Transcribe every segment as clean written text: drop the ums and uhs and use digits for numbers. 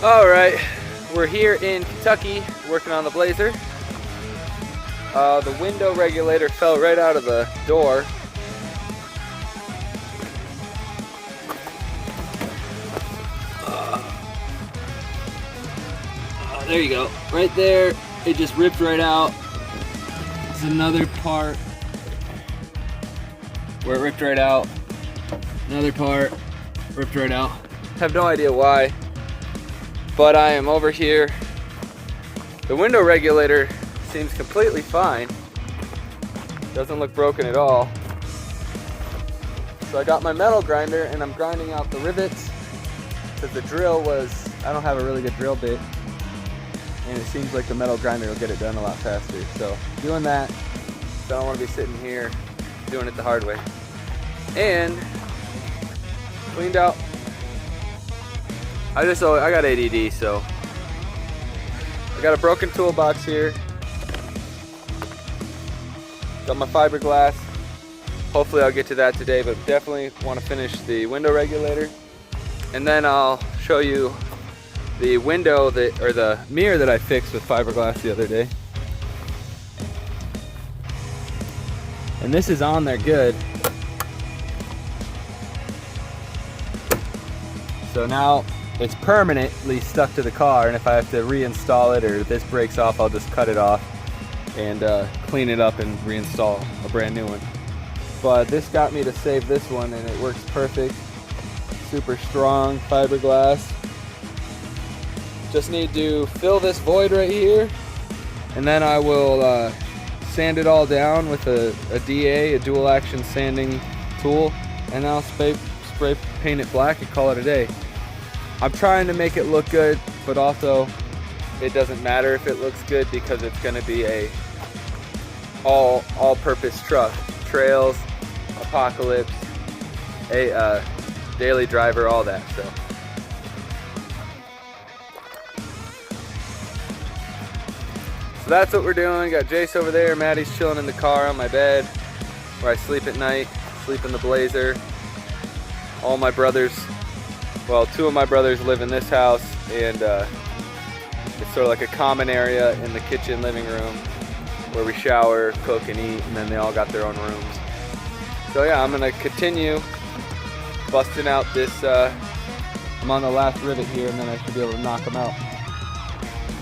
All right, we're here in Kentucky working on the Blazer. The window regulator fell right out of the door. There you go, right there. It just ripped right out. There's another part where it ripped right out. Another part ripped right out. Have no idea why, but I am over here. The window regulator seems completely fine. Doesn't look broken at all. So I got my metal grinder and I'm grinding out the rivets because the drill was, I don't have a really good drill bit, and it seems like the metal grinder will get it done a lot faster. So doing that, so I don't want to be sitting here doing it the hard way. And cleaned out. I got ADD, so I got a broken toolbox here. Got my fiberglass. Hopefully I'll get to that today, but definitely want to finish the window regulator. And then I'll show you the window or the mirror that I fixed with fiberglass the other day. And this is on there good. So now it's permanently stuck to the car, and if I have to reinstall it or if this breaks off, I'll just cut it off and clean it up and reinstall a brand new one. But this got me to save this one, and it works perfect. Super strong fiberglass. Just need to fill this void right here, and then I will sand it all down with a DA, a dual action sanding tool, and I'll spray paint it black and call it a day. I'm trying to make it look good, but also it doesn't matter if it looks good because it's going to be a all-purpose truck. Trails, apocalypse, a daily driver, all that. So that's what we're doing. Got Jace over there. Maddie's chilling in the car on my bed where I sleep at night. Sleep in the Blazer. All my brothers, well, two of my brothers live in this house, and it's sort of like a common area in the kitchen living room where we shower, cook, and eat, and then they all got their own rooms. So yeah, I'm gonna continue busting out this, I'm on the last rivet here, and then I should be able to knock them out.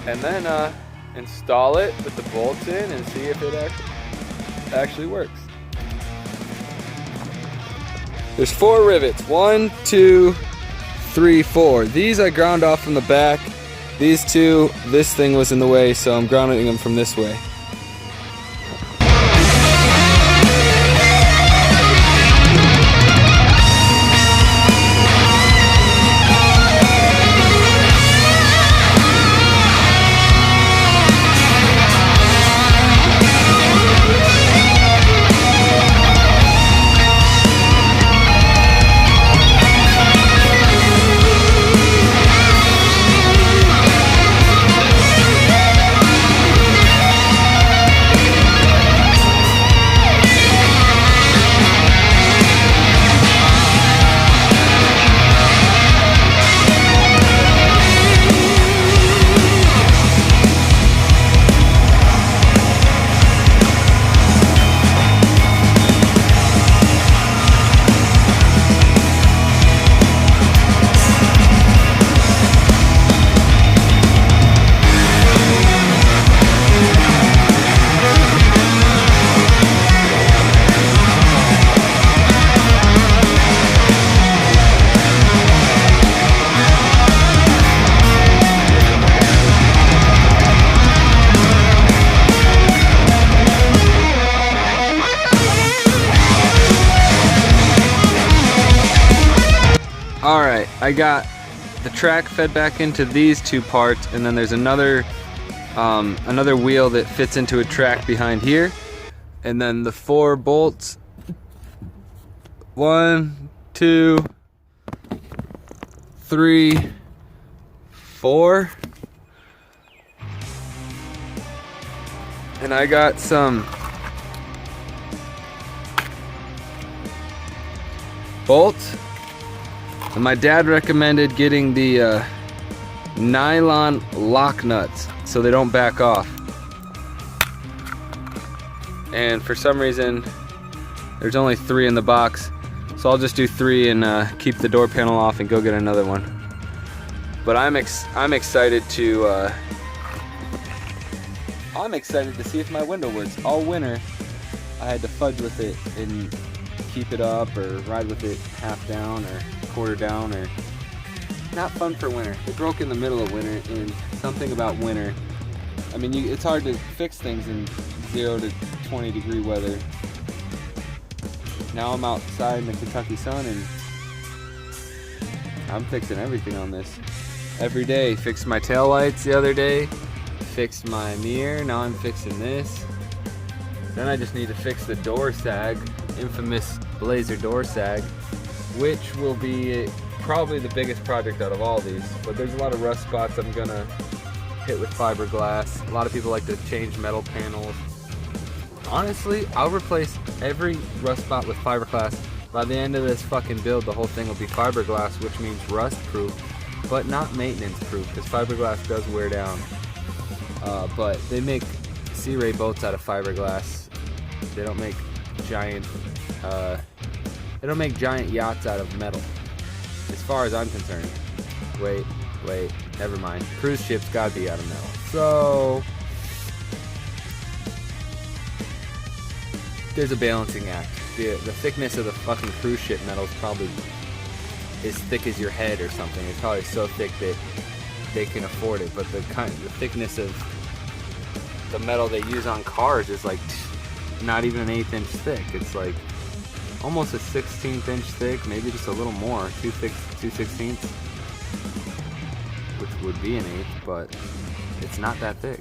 And then install it, put the bolts in, and see if it actually works. There's 4 rivets. 1, 2, 3, 4. These I ground off from the back. These 2, this thing was in the way, so I'm grounding them from this way. Alright, I got the track fed back into these 2 parts, and then there's another wheel that fits into a track behind here, and then the 4 bolts, 1, 2, 3, 4, and I got some bolts. And my dad recommended getting the nylon lock nuts so they don't back off. And for some reason, there's only 3 in the box, so I'll just do 3 and keep the door panel off and go get another one. But I'm excited to see if my window works. All winter, I had to fudge with it and keep it up or ride with it half down or quarter down, or not fun for winter. It broke in the middle of winter, and something about winter, I mean, it's hard to fix things in 0 to 20 degree weather. Now I'm outside in the Kentucky sun and I'm fixing everything on this. Every day. Fixed my taillights the other day, fixed my mirror, now I'm fixing this. Then I just need to fix the door sag, infamous Blazer door sag, which will be probably the biggest project out of all these. But there's a lot of rust spots I'm gonna hit with fiberglass. A lot of people like to change metal panels. Honestly, I'll replace every rust spot with fiberglass. By the end of this fucking build, the whole thing will be fiberglass, which means rust proof, but not maintenance proof, because fiberglass does wear down. But they make Sea Ray boats out of fiberglass. They don't make giant yachts out of metal, as far as I'm concerned. Wait, never mind. Cruise ships gotta be out of metal. So there's a balancing act. The thickness of the fucking cruise ship metal is probably as thick as your head or something. It's probably so thick that they can afford it. But the thickness of the metal they use on cars is like not even an 1/8 inch thick. It's like almost a 1/16 inch thick, maybe just a little more, 2/16, which would be an 1/8, but it's not that thick.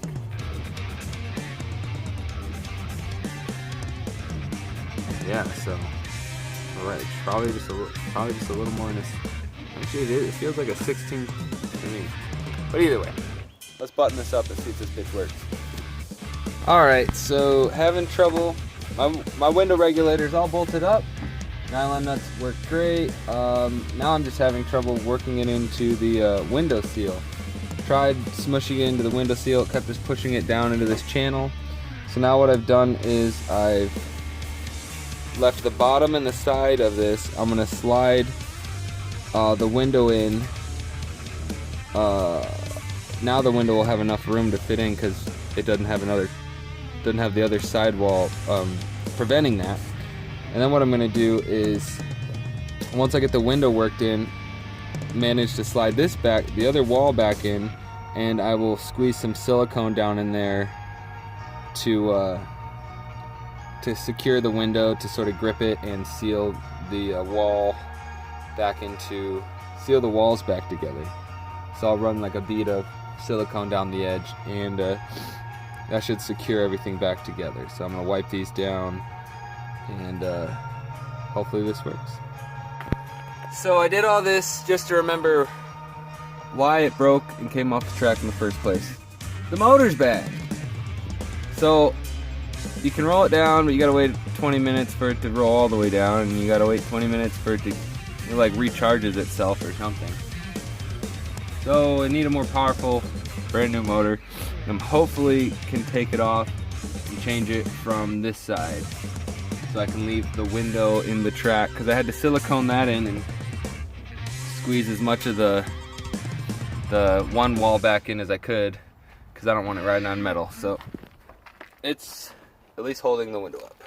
Yeah, so alright, probably just a little more in this. Actually, it feels like a 16 to me. But either way, let's button this up and see if this bitch works. Alright, so having trouble. My window regulator's all bolted up. Nylon nuts work great. Now I'm just having trouble working it into the window seal. Tried smushing it into the window seal, it kept just pushing it down into this channel. So now what I've done is I've left the bottom and the side of this. I'm gonna slide the window in. Now the window will have enough room to fit in because it doesn't have the other sidewall preventing that. And then what I'm gonna do is, once I get the window worked in, manage to slide this back, the other wall back in, and I will squeeze some silicone down in there to secure the window, to sort of grip it and seal the wall back into, seal the walls back together. So I'll run like a bead of silicone down the edge, and that should secure everything back together. So I'm gonna wipe these down, and hopefully this works. So I did all this just to remember why it broke and came off the track in the first place. The motor's bad. So you can roll it down, but you gotta wait 20 minutes for it to roll all the way down, and you gotta wait 20 minutes for it to, it like recharges itself or something. So I need a more powerful, brand new motor. And hopefully can take it off and change it from this side, so I can leave the window in the track, because I had to silicone that in and squeeze as much of the one wall back in as I could, because I don't want it riding on metal. So it's at least holding the window up.